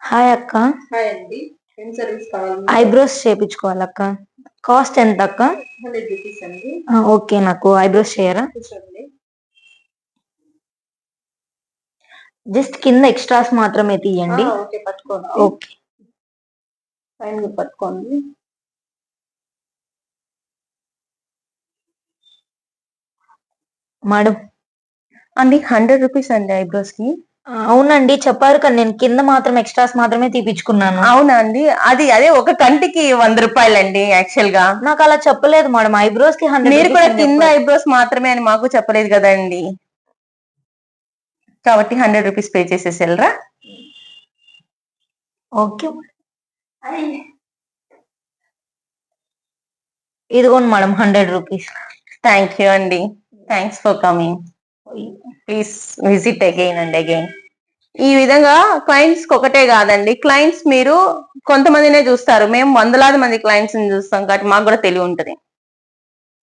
Hi అక్క. Hi అండి. ఏం సర్వీస్ కావాలి? ఐబ్రోస్ చేపించుకోవాలక్క. కాస్ట్ ఎంత అక్క? 100 రూపీస్ అండి. ఓకే, నాకు ఐబ్రోస్ చేయరా? కూర్చోండి. జస్ట్ కింద ఎక్స్ట్రాస్ మాత్రమే తీయండి. ఓకే, పట్టుకోండి. ఓకే, ఫైన్ పట్టుకోండి. మేడం అండి 100 రూపీస్ అండి ఐబ్రోస్ కి. అవునండి చెప్పారు కానీ నేను కింద మాత్రం ఎక్స్ట్రాస్ మాత్రమే తీపించుకున్నాను. అవునా అండి, అదే ఒక కంటికి 100 రూపాయలండి యాక్చువల్ గా. నాకు అలా చెప్పలేదు మేడం. ఐబ్రోస్ కి 100 మీరు కూడా రూపీస్ కింద ఐబ్రోస్ మాత్రమే అని మాకు చెప్పలేదు కదండి, కాబట్టి 100 రూపీస్ పే చేసేసి వెళ్ళరా. ఓకే, ఇదిగోండి మేడం 100 రూపీస్. థ్యాంక్ యూ అండి. Thanks for coming. Please visit again and again. ఈ విధంగా క్లయింట్స్ ఒకటే కాదండి, క్లయింట్స్ మీరు కొంతమందినే చూస్తారు, మేము వందలాది మంది క్లయింట్స్ ని చూస్తాం కాబట్టి మాకు కూడా తెలివి ఉంటుంది.